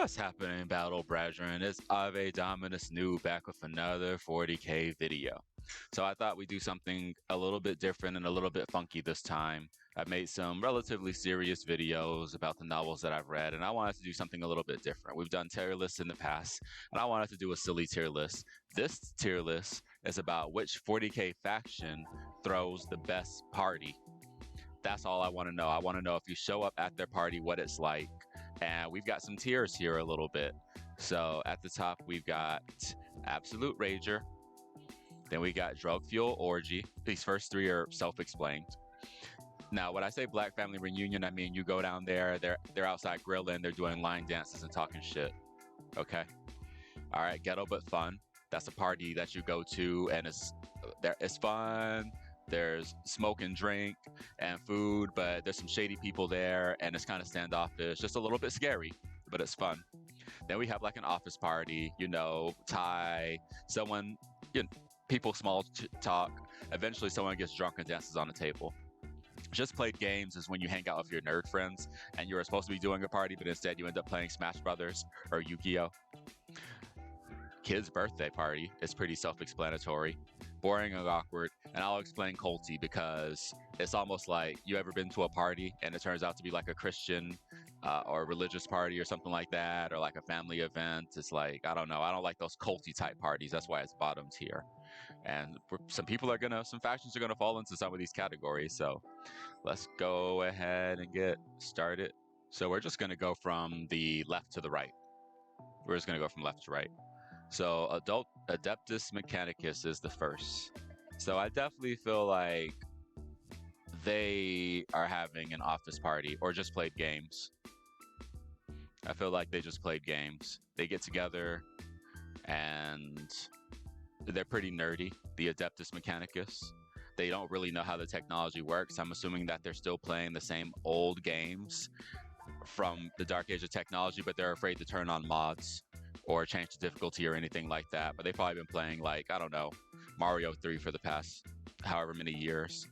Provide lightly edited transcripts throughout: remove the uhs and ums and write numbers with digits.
What's happening, Battle Brethren? It's Ave Dominus New back with another 40k video. So I thought we'd do something a little bit different and a little bit funky this time. I've made some relatively serious videos about the novels that I've read, and I wanted to do something a little bit different. We've done tier lists in the past, and I wanted to do a silly tier list. This tier list is about which 40k faction throws the best party. That's all I want to know. I want to know if you show up at their party, what it's like. And we've got some tiers here a little bit. So at the top, we've got Absolute Rager. Then we got Drug Fuel Orgy. These first three are self-explained. Now, when I say Black Family Reunion, I mean you go down there, they're outside grilling, they're doing line dances and talking shit. Okay? All right, Ghetto But Fun. That's a party that you go to, and it's fun. There's smoke and drink and food, but there's some shady people there, and it's kind of standoffish, just a little bit scary, but it's fun. Then we have like an office party, you know, Thai, someone, you know, people small talk. Eventually someone gets drunk and dances on the table. Just Played Games is when you hang out with your nerd friends, and you were supposed to be doing a party, but instead you end up playing Smash Brothers or Yu-Gi-Oh! Kid's birthday party is pretty self-explanatory. Boring and awkward, and I'll explain culty because it's almost like you ever been to a party and it turns out to be like a Christian or religious party or something like that, or like a family event. It's like, I don't know, I don't like those culty type parties. That's why it's bottom tier. And some factions are gonna fall into some of these categories. So let's go ahead and get started. So we're just gonna go from the left to the right. We're just gonna go from left to right. So Adeptus Mechanicus is the first. So I definitely feel like they are having an office party or just played games. I feel like they just played games. They get together and they're pretty nerdy, the Adeptus Mechanicus. They don't really know how the technology works. I'm assuming that they're still playing the same old games from the dark age of technology, but they're afraid to turn on mods or change the difficulty or anything like that. But they've probably been playing, like, I don't know, Mario 3 for the past however many years.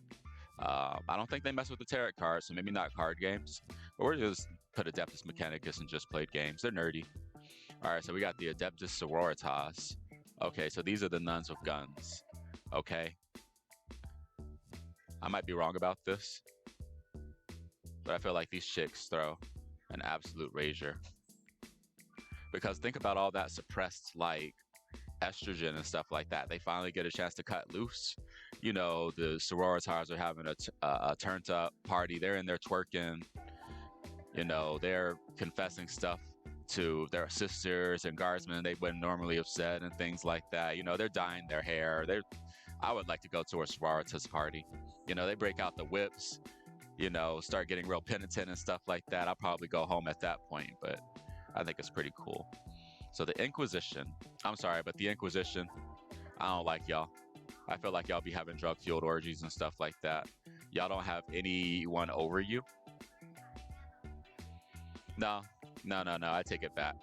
I don't think they mess with the tarot cards, so maybe not card games. But we're just put Adeptus Mechanicus and just played games. They're nerdy. All right, so we got the Adeptus Sororitas. Okay, so these are the nuns with guns. Okay. I might be wrong about this, but I feel like these chicks throw an absolute rager. Because think about all that suppressed, like, estrogen and stuff like that. They finally get a chance to cut loose. You know, the sororitas are having a turned up party. They're in there twerking. You know, they're confessing stuff to their sisters and guardsmen they wouldn't normally have said and things like that. You know, they're dyeing their hair. I would like to go to a sororitas party. You know, they break out the whips, you know, start getting real penitent and stuff like that. I'll probably go home at that point, but I think it's pretty cool. So the Inquisition, I'm sorry, but the Inquisition, I don't like y'all. I feel like y'all be having drug-fueled orgies and stuff like that. Y'all don't have anyone over you. No, I take it back.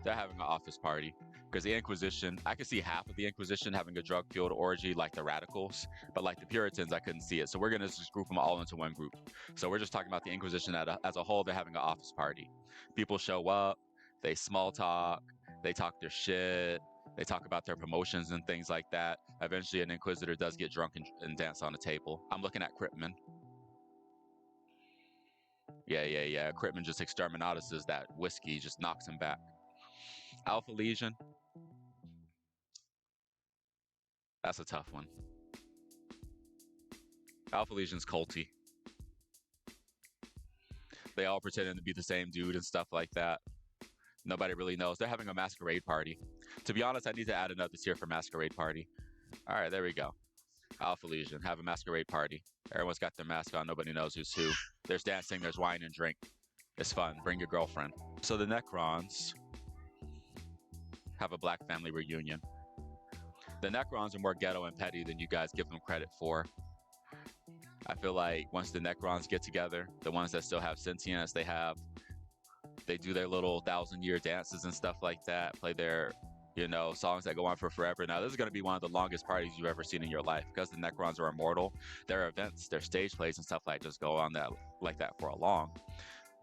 They're having an office party. Because the Inquisition, I could see half of the Inquisition having a drug-fueled orgy like the Radicals, but like the Puritans, I couldn't see it. So we're going to just group them all into one group. So we're just talking about the Inquisition as a whole. They're having an office party. People show up, they small talk, they talk their shit, they talk about their promotions and things like that. Eventually an Inquisitor does get drunk and dance on a table. I'm looking at Cryptman. Yeah. Cryptman just exterminatus that whiskey, just knocks him back. Alpha Legion. That's a tough one. Alpha Legion's culty. They all pretending to be the same dude and stuff like that. Nobody really knows. They're having a masquerade party. To be honest, I need to add another tier for masquerade party. All right, there we go. Alpha Legion, have a masquerade party. Everyone's got their mask on. Nobody knows who's who. There's dancing, there's wine and drink. It's fun. Bring your girlfriend. So the Necrons have a Black Family Reunion. The Necrons are more ghetto and petty than you guys give them credit for. I feel like once the Necrons get together, the ones that still have sentience, they do their little 1,000-year dances and stuff like that, play their, you know, songs that go on for forever. Now, this is going to be one of the longest parties you've ever seen in your life because the Necrons are immortal. Their events, their stage plays and stuff like just go on that like that for a long.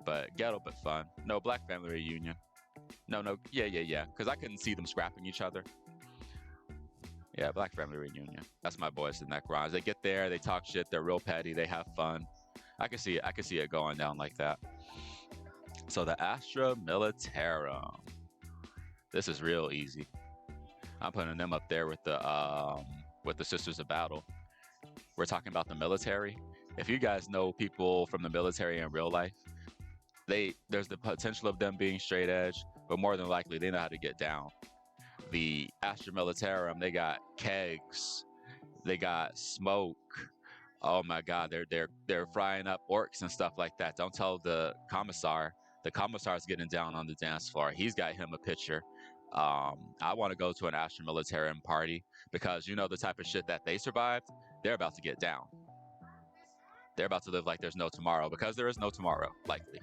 But ghetto but fun. No, Black Family Reunion. No, yeah. Because I couldn't see them scrapping each other. Yeah, Black Family Reunion. That's my boys in that grind. They get there, they talk shit, they're real petty, they have fun. I can see it going down like that. So the Astra Militarum. This is real easy. I'm putting them up there with the Sisters of Battle. We're talking about the military. If you guys know people from the military in real life, there's the potential of them being straight edge, but more than likely they know how to get down. The Astra Militarum, they got kegs, they got smoke. Oh my God, they're frying up orcs and stuff like that. Don't tell the commissar. The commissar's getting down on the dance floor. He's got him a picture. I want to go to an Astra Militarum party because you know the type of shit that they survived. They're about to get down. They're about to live like there's no tomorrow because there is no tomorrow, likely.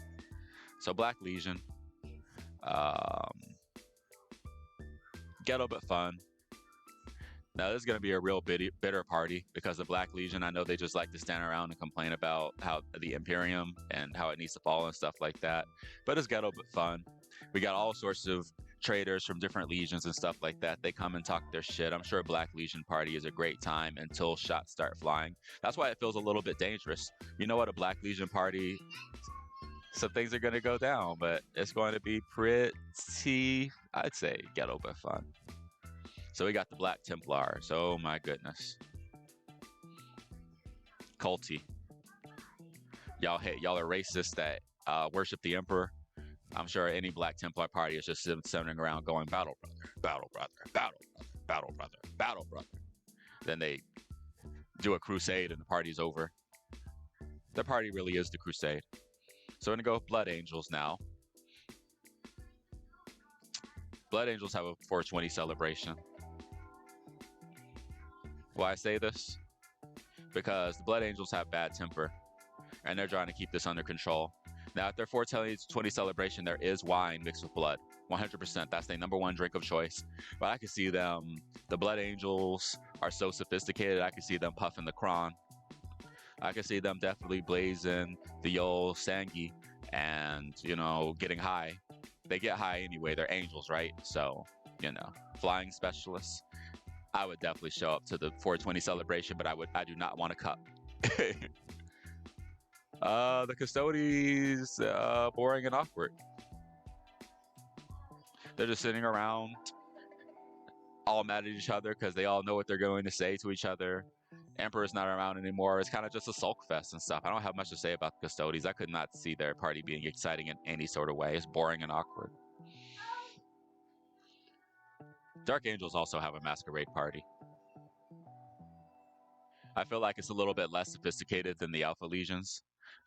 So Black Legion, ghetto but fun. Now this is going to be a real bitter party because the Black Legion, I know they just like to stand around and complain about how the Imperium and how it needs to fall and stuff like that. But it's ghetto but fun. We got all sorts of traders from different legions and stuff like that. They come and talk their shit. I'm sure a Black Legion party is a great time until shots start flying. That's why it feels a little bit dangerous. You know what, a Black Legion party, some things are going to go down, but it's going to be pretty, I'd say, ghetto but fun. So we got the Black Templars. Oh my goodness. Culty. Y'all are racist that worship the Emperor. I'm sure any Black Templar party is just sitting around going, battle brother, battle brother, battle brother, battle brother, battle brother. Then they do a crusade and the party's over. The party really is the crusade. So we're gonna go with Blood Angels now. Blood Angels have a 420 celebration. Why I say this? Because the Blood Angels have bad temper and they're trying to keep this under control. Now, at their 420 celebration, there is wine mixed with blood. 100%. That's their #1 drink of choice. But I can see them, the Blood Angels are so sophisticated, I can see them puffing the Kron. I can see them definitely blazing the old Sangi and, you know, getting high. They get high anyway. They're angels, right? So, you know, flying specialists. I would definitely show up to the 420 celebration, but I do not want a cup. The Custodies, boring and awkward. They're just sitting around, all mad at each other because they all know what they're going to say to each other. Emperor's not around anymore. It's kind of just a sulk fest and stuff. I don't have much to say about the Custodies. I could not see their party being exciting in any sort of way. It's boring and awkward. Dark Angels also have a masquerade party. I feel like it's a little bit less sophisticated than the Alpha Legions.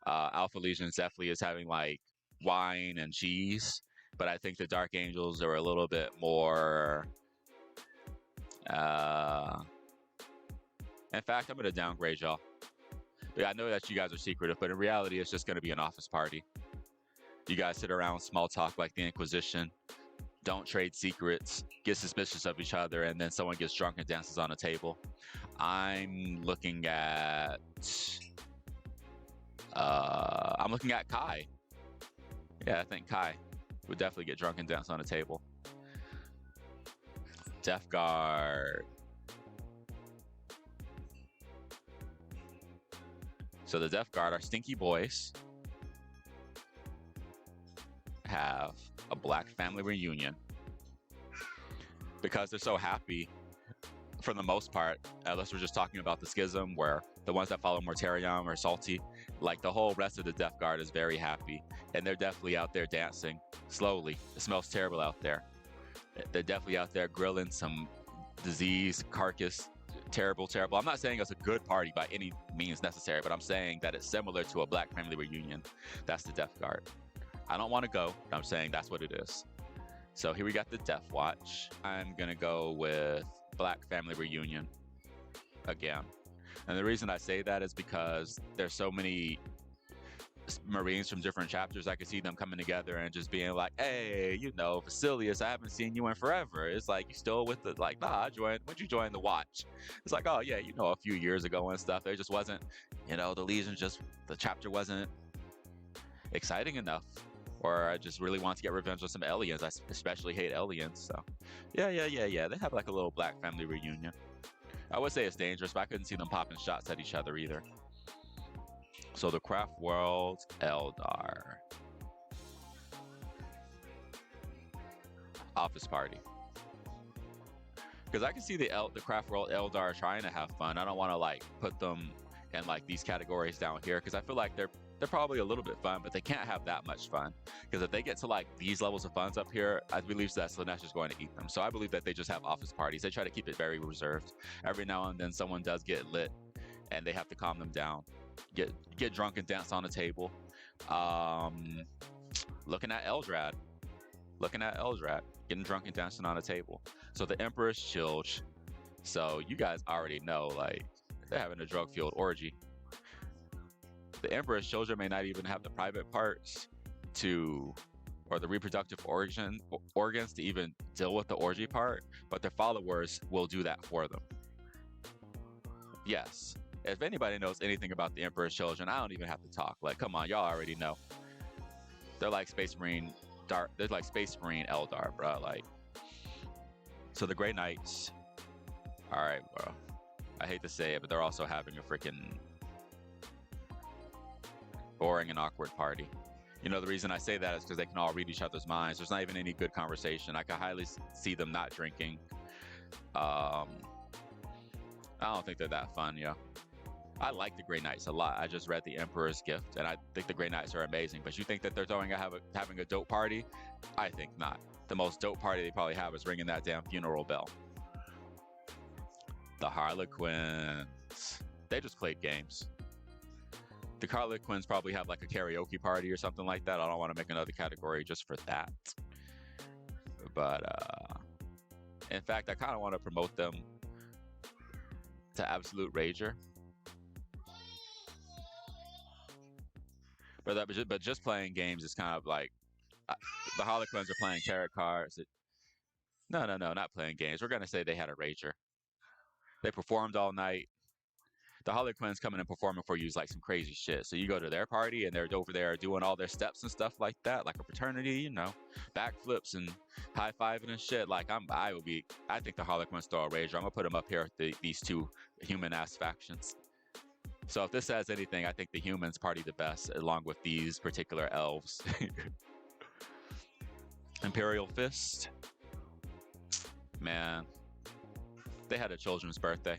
Alpha Legions definitely is having like wine and cheese, but I think the Dark Angels are a little bit more. In fact, I'm going to downgrade y'all. I know that you guys are secretive, but in reality, it's just going to be an office party. You guys sit around, small talk like the Inquisition. Don't trade secrets, get suspicious of each other, and then someone gets drunk and dances on a table. I'm looking at Kai. Yeah, I think Kai would definitely get drunk and dance on a table. Death Guard. So the Death Guard are stinky boys. Have a Black family reunion because they're so happy for the most part, unless we're just talking about the schism where the ones that follow Mortarion are salty. Like the whole rest of the Death Guard is very happy and they're definitely out there dancing slowly. It smells terrible out there. They're definitely out there grilling some disease carcass. Terrible. I'm not saying it's a good party by any means necessary, but I'm saying that it's similar to a Black family reunion. That's the Death Guard. I don't want to go, but I'm saying that's what it is. So here we got the Death Watch. I'm going to go with Black family reunion again. And the reason I say that is because there's so many Marines from different chapters. I could see them coming together and just being like, hey, you know, Vasilius, I haven't seen you in forever. It's like, you still with the, like, nah, when'd you join the Watch? It's like, oh yeah, you know, a few years ago and stuff. There just wasn't, you know, the chapter wasn't exciting enough. Or I just really want to get revenge on some aliens. I especially hate aliens, so yeah. They have like a little black family reunion. I would say it's dangerous, but I couldn't see them popping shots at each other either. So the craft world, Eldar. Office party. Because I can see the craft world Eldar trying to have fun. I don't want to like put them in like these categories down here because I feel like they're probably a little bit fun, but they can't have that much fun. Because if they get to like these levels of funs up here, I believe that Slaanesh is going to eat them. So I believe that they just have office parties. They try to keep it very reserved. Every now and then someone does get lit and they have to calm them down. Get drunk and dance on a table. Looking at Eldrad. Getting drunk and dancing on a table. So the Emperor's Children. So you guys already know, like, they're having a drug-fueled orgy. The Emperor's Children may not even have the private parts or the reproductive organs to even deal with the orgy part, but their followers will do that for them. Yes. If anybody knows anything about the Emperor's Children, I don't even have to talk. Like, come on, y'all already know. They're like Space Marine they're like Space Marine Eldar, bro. Like, so the Grey Knights. All right, bro. I hate to say it, but they're also having a freaking boring and awkward party. You know, the reason I say that is because they can all read each other's minds. There's not even any good conversation. I can highly see them not drinking. I don't think they're that fun, yo. I like the Grey Knights a lot. I just read The Emperor's Gift, and I think the Grey Knights are amazing. But you think that they're having a dope party? I think not. The most dope party they probably have is ringing that damn funeral bell. The Harlequins. They just played games. The Harlequins probably have like a karaoke party or something like that. I don't want to make another category just for that. But in fact, I kind of want to promote them to Absolute Rager. But just playing games is kind of like the Harlequins are playing tarot cards. No, not playing games. We're gonna say they had a rager. They performed all night. The Harlequins coming and performing for you is like some crazy shit. So you go to their party and they're over there doing all their steps and stuff like that, like a fraternity, you know, backflips and high fiving and shit. Like I think the Harlequins throw a rager. I'm gonna put them up here with these two human ass factions. So if this says anything, I think the humans party the best along with these particular elves. Imperial Fist. Man, they had a children's birthday.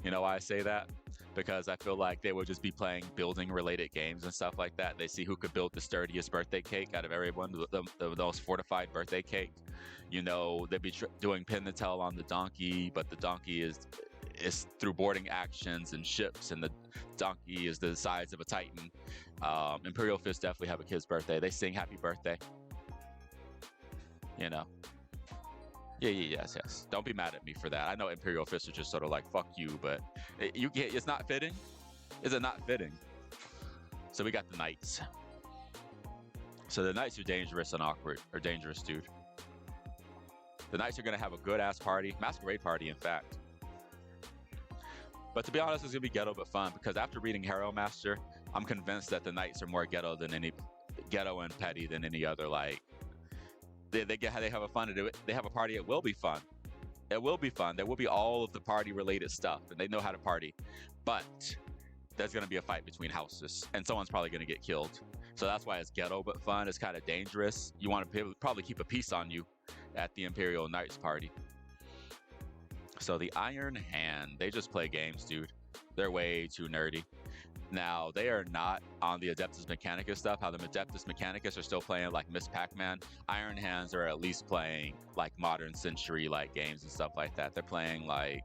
You know why I say that? Because I feel like they would just be playing building related games and stuff like that. They see who could build the sturdiest birthday cake out of everyone, the most fortified birthday cake. You know, they'd be doing pin the tail on the donkey, but the donkey is through boarding actions and ships, and the donkey is the size of a titan. Imperial Fist definitely have a kid's birthday. They sing happy birthday. You know. Yes. Don't be mad at me for that. I know Imperial Fist are just sort of like, fuck you, but it's not fitting. Is it not fitting? So we got the Knights. So the Knights are dangerous and awkward, or dangerous, dude. The Knights are going to have a good-ass party. Masquerade party, in fact. But to be honest, it's going to be ghetto but fun, because after reading Hero Master, I'm convinced that the Knights are more ghetto and petty than any other, like, they have a fun to do it. They have a party. It will be fun. It will be fun. There will be all of the party related stuff, and they know how to party. But there's going to be a fight between houses, and someone's probably going to get killed. So that's why it's ghetto but fun. It's kind of dangerous. You want to probably keep a piece on you at the Imperial Knights party. So the Iron Hand, they just play games, dude. They're way too nerdy. Now, they are not on the Adeptus Mechanicus stuff. How the Adeptus Mechanicus are still playing like Miss Pac-Man. Iron Hands are at least playing like modern century like games and stuff like that. They're playing like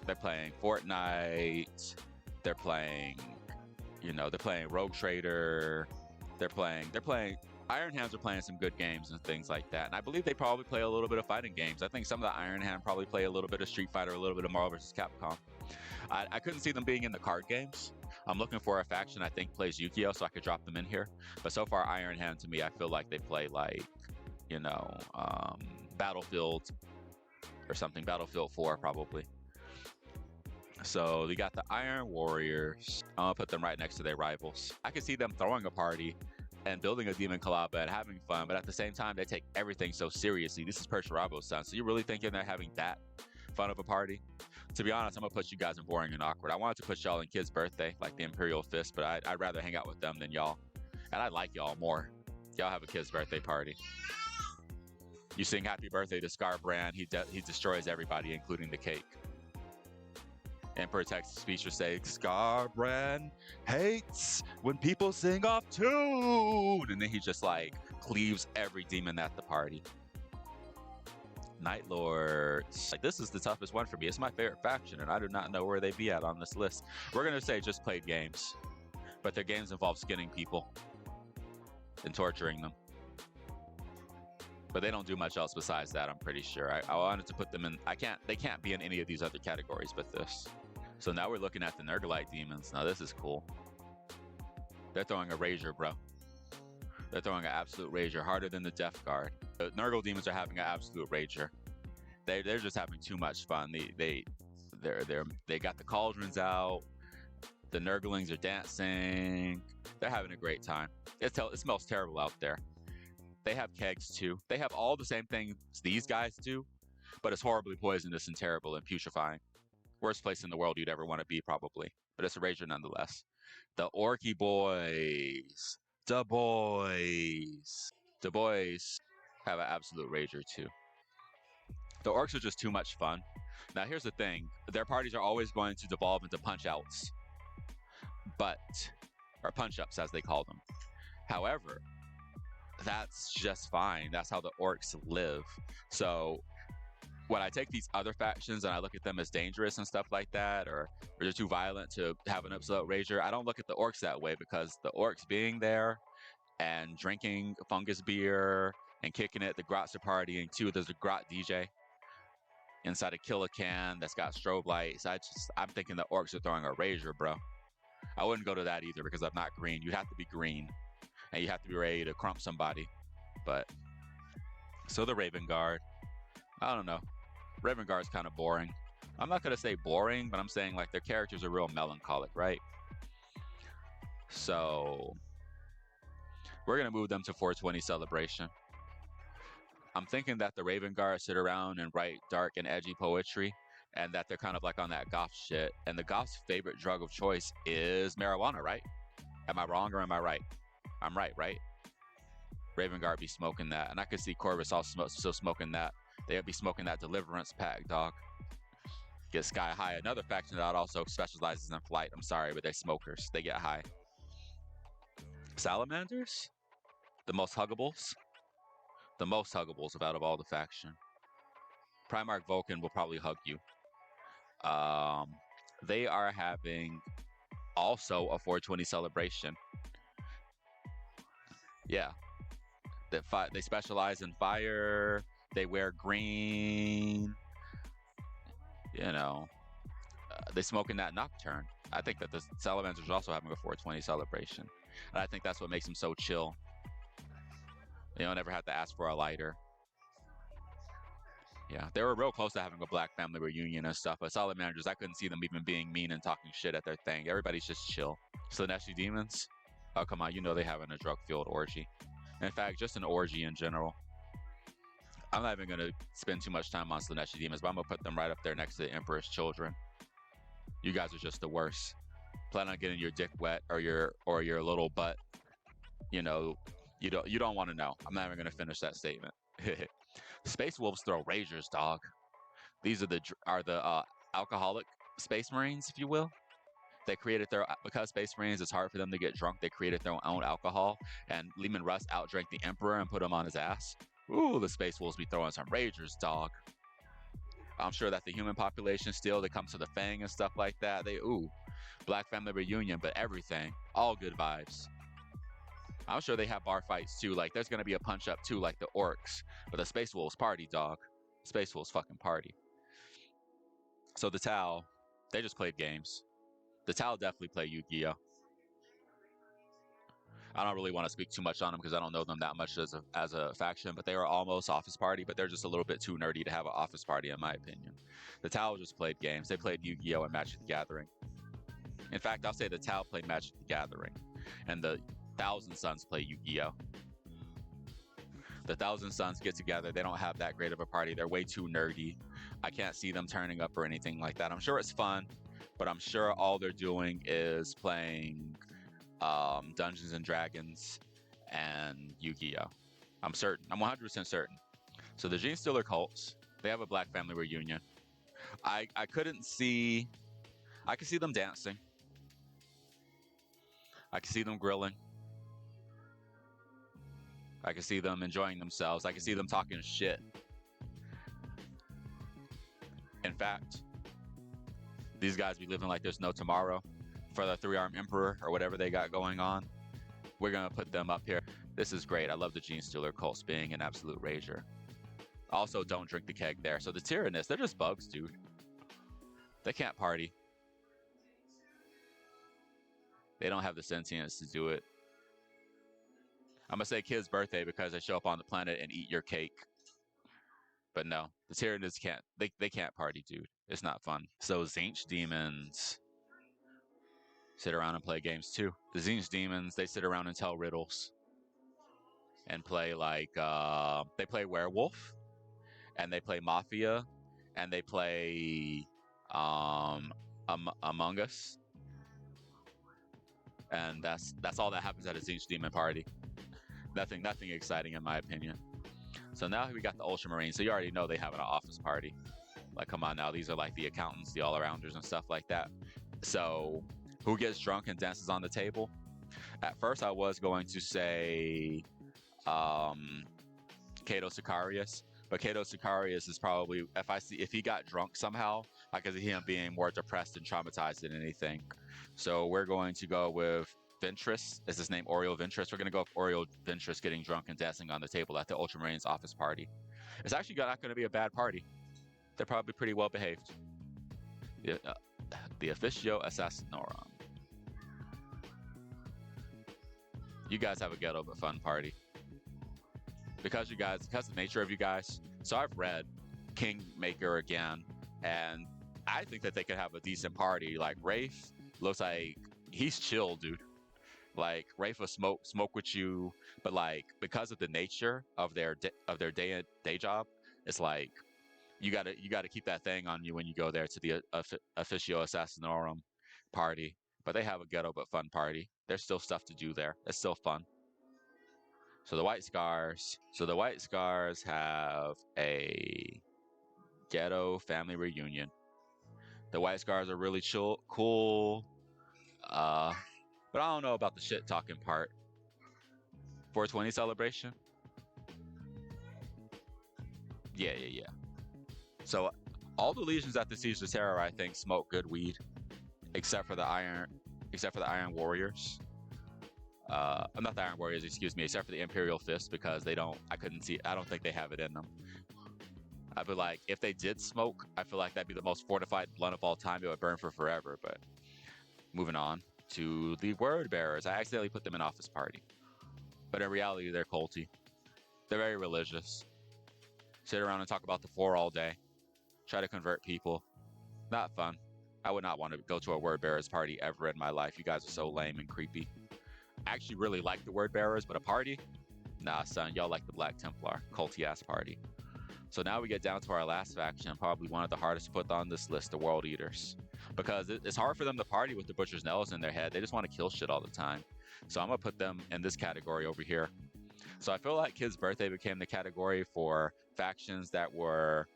they're playing Fortnite. They're playing, you know, they're playing Rogue Trader. They're playing Iron Hands are playing some good games and things like that. And I believe they probably play a little bit of fighting games. I think some of the Iron Hand probably play a little bit of Street Fighter, a little bit of Marvel vs. Capcom. I couldn't see them being in the card games. I'm looking for a faction I think plays Yu-Gi-Oh, so I could drop them in here. But so far, Iron Hand, to me, I feel like they play like, you know, Battlefield or something. Battlefield 4, probably. So we got the Iron Warriors. I'm gonna put them right next to their rivals. I can see them throwing a party and building a demon collab and having fun, but at the same time, they take everything so seriously. This is Pershirabo's son, so you really thinking they're having that fun of a party? To be honest, I'm gonna put you guys in boring and awkward. I wanted to put y'all in Kid's Birthday, like the Imperial Fist, but I'd rather hang out with them than y'all. And I like y'all more. Y'all have a Kid's Birthday party. You sing Happy Birthday to Scarbrand, he destroys everybody, including the cake. Emperor texts speech or say, Scarbrand hates when people sing off tune, and then he just like cleaves every demon at the party. Night Lords. Like, this is the toughest one for me. It's my favorite faction, and I do not know where they be at on this list. We're gonna say just played games, but their games involve skinning people and torturing them. But they don't do much else besides that, I'm pretty sure. I wanted to put them in. They can't be in any of these other categories but this. So now we're looking at the Nurglite demons. Now this is cool. They're throwing a Rager, bro. They're throwing an absolute Rager, harder than the Death Guard. The Nurgle demons are having an absolute Rager. They're just having too much fun. They got the cauldrons out. The Nurglings are dancing. They're having a great time. It smells terrible out there. They have kegs too. They have all the same things these guys do, but it's horribly poisonous and terrible and putrefying. Worst place in the world you'd ever want to be, probably. But it's a Rager nonetheless. The Orky boys. The boys. The boys have an absolute Rager too. The orcs are just too much fun. Now here's the thing. Their parties are always going to devolve into punch-outs. Or punch-ups as they call them. However, that's just fine. That's how the orcs live. So when I take these other factions and I look at them as dangerous and stuff like that, or they're too violent to have an absolute Rager, I don't look at the orcs that way, because the orcs being there and drinking fungus beer and kicking it, the Grots are partying too. There's a Grot DJ inside a killer can that's got strobe lights. I'm thinking the orcs are throwing a Rager, bro. I wouldn't go to that either because I'm not green. You have to be green and you have to be ready to crump somebody. But so the Raven Guard, I don't know. Raven Guard's kind of boring. I'm not gonna say boring, but I'm saying like their characters are real melancholic, right? So we're gonna move them to 420 Celebration. I'm thinking that the Raven Guard sit around and write dark and edgy poetry, and that they're kind of like on that goth shit. And the goth's favorite drug of choice is marijuana, right? Am I wrong or am I right? I'm right, right? Raven Guard be smoking that, and I could see Corvus also still smoking that. They'd be smoking that Deliverance pack, dog. Get sky high. Another faction that also specializes in flight. I'm sorry, but they're smokers. They get high. Salamanders? The most huggables? The most huggables out of all the faction. Primarch Vulcan will probably hug you. They are having also a 420 celebration. Yeah. They specialize in fire. They wear green. You know, they smoke in that Nocturne. I think that the Salamanders are also having a 420 celebration. And I think that's what makes them so chill. You don't ever have to ask for a lighter. Yeah, they were real close to having a black family reunion and stuff, but Salamanders, I couldn't see them even being mean and talking shit at their thing. Everybody's just chill. Slaneshi Demons? Oh, come on, you know they having a drug-fueled orgy. In fact, just an orgy in general. I'm not even going to spend too much time on Slaneshi Demons, but I'm going to put them right up there next to the Emperor's Children. You guys are just the worst. Plan on getting your dick wet or your little butt. You know, you don't want to know. I'm not even going to finish that statement. Space Wolves throw Ragers, dog. These are the alcoholic Space Marines, if you will. They created because Space Marines, it's hard for them to get drunk. They created their own alcohol, and Leman Russ outdrank the Emperor and put him on his ass. Ooh, the Space Wolves be throwing some Ragers, dog. I'm sure that the human population still, they come to the Fang and stuff like that. Black family reunion, but everything, all good vibes. I'm sure they have bar fights too. Like, there's gonna be a punch up too, like the orcs. But the Space Wolves party, dog. Space Wolves fucking party. So the Tau, they just played games. The Tau definitely play Yu-Gi-Oh. I don't really want to speak too much on them because I don't know them that much as a faction, but they are almost office party, but they're just a little bit too nerdy to have an office party, in my opinion. The Tau just played games. They played Yu-Gi-Oh! And Magic the Gathering. In fact, I'll say the Tau played Magic the Gathering, and the Thousand Sons play Yu-Gi-Oh! The Thousand Sons get together. They don't have that great of a party. They're way too nerdy. I can't see them turning up or anything like that. I'm sure it's fun, but I'm sure all they're doing is playing Dungeons and Dragons and Yu-Gi-Oh! I'm certain. I'm 100% certain. So the Gene Stealer cults, they have a black family reunion. I could see them dancing. I could see them grilling. I could see them enjoying themselves. I could see them talking shit. In fact, these guys be living like there's no tomorrow for the Three-Armed Emperor or whatever they got going on. We're going to put them up here. This is great. I love the Gene Stealer cults being an absolute rager. Also, don't drink the keg there. So the Tyrannists, they're just bugs, dude. They can't party. They don't have the sentience to do it. I'm going to say kid's birthday because they show up on the planet and eat your cake. But no, the Tyrannists can't. They can't party, dude. It's not fun. So Tzeentch demons sit around and play games too. The Tzeentch demons, they sit around and tell riddles and play like they play werewolf and they play mafia and they play Among Us. And that's all that happens at a Tzeentch demon party. Nothing exciting in my opinion. So now we got the Ultramarines. So you already know they have an office party. Like, come on now, these are like the accountants, the all-arounders and stuff like that. So who gets drunk and dances on the table? At first I was going to say Cato Sicarius, but Cato Sicarius is probably, if he got drunk somehow, I could see him being more depressed and traumatized than anything. So we're going to go with Ventress. Is his name Oriole Ventress? We're going to go with Oriole Ventress getting drunk and dancing on the table at the Ultramarines office party. It's actually not going to be a bad party. They're probably pretty well behaved. The Officio Assassinorum. You guys have a ghetto but fun party. Because the nature of you guys. So I've read Kingmaker again, and I think that they could have a decent party. Like Rafe looks like he's chill, dude. Like Rafe will smoke with you, but like because of the nature of their day job, it's like you gotta keep that thing on you when you go there to the Officio Assassinorum party. But they have a ghetto but fun party. There's still stuff to do there. It's still fun. So the White Scars. So the White Scars have a ghetto family reunion. The White Scars are really cool. But I don't know about the shit talking part. 420 celebration. Yeah. So all the legions at the Siege of Terror, I think, smoke good weed, except for the Iron Warriors. Not the Iron Warriors, excuse me, except for the Imperial Fist, because I don't think they have it in them. I feel like if they did smoke, I feel like that'd be the most fortified blunt of all time. It would burn for forever. But moving on to the Word Bearers. I accidentally put them in office party. But in reality, they're culty. They're very religious. Sit around and talk about the four all day. Try to convert people. Not fun. I would not want to go to a Word Bearers party ever in my life. You guys are so lame and creepy. I actually really like the Word Bearers, but a party? Nah, son, y'all like the Black Templar. Culty ass party. So now we get down to our last faction, probably one of the hardest to put on this list, the World Eaters. Because it's hard for them to party with the Butcher's nails in their head. They just want to kill shit all the time. So I'm going to put them in this category over here. So I feel like Kid's Birthday became the category for factions that were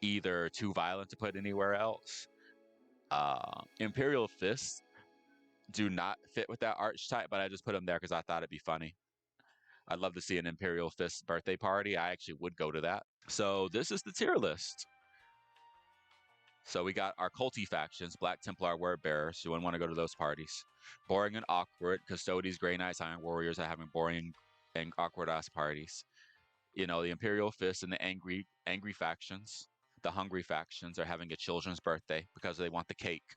either too violent to put anywhere else. Imperial Fists do not fit with that archetype, but I just put them there because I thought it'd be funny. I'd love to see an Imperial Fist birthday party. I actually would go to that. So this is the tier list. So we got our culty factions, Black Templar, Word Bearers. You wouldn't want to go to those parties. Boring and awkward. Custodes, Grey Knights, Iron Warriors are having boring and awkward ass parties. You know, the Imperial Fist and the angry factions, the hungry factions are having a children's birthday because they want the cake.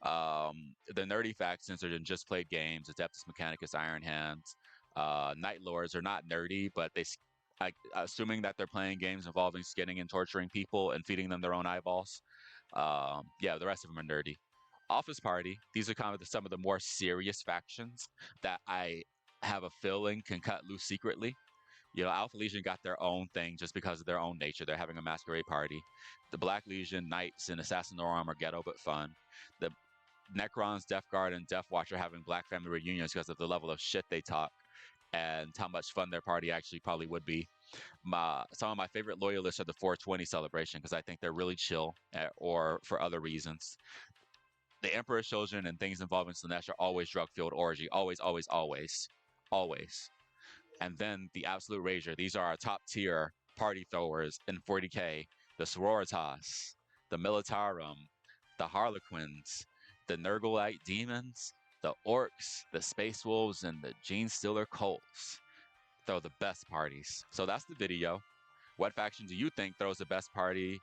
The nerdy factions are just played games. Adeptus Mechanicus, Iron Hands. Night Lords are not nerdy, but assuming that they're playing games involving skinning and torturing people and feeding them their own eyeballs. Yeah, the rest of them are nerdy. Office Party, these are kind of some of the more serious factions that I have a feeling can cut loose secretly. You know, Alpha Legion got their own thing just because of their own nature. They're having a masquerade party. The Black Legion, Knights, and Assassinorum are ghetto but fun. The Necrons, Death Guard, and Death Watch are having Black family reunions because of the level of shit they talk and how much fun their party actually probably would be. Some of my favorite loyalists are the 420 celebration because I think they're really chill, or for other reasons. The Emperor's Children and things involving Slanesh are always drug-fueled orgy. Always, always, always. Always. And then the Absolute Rager. These are our top tier party throwers in 40k. The Sororitas, the Militarum, the Harlequins, the Nurglite Demons, the Orcs, the Space Wolves, and the Gene Stealer Colts throw the best parties. So that's the video. What faction do you think throws the best party?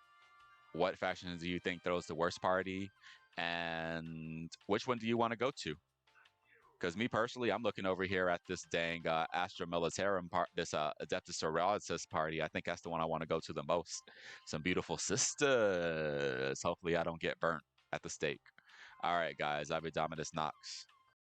What faction do you think throws the worst party? And which one do you want to go to? Because me personally, I'm looking over here at this dang Astra Militarum this Adeptus Sororitas party. I think that's the one I want to go to the most. Some beautiful sisters. Hopefully I don't get burnt at the stake. All right, guys. I've been Dominus Knox.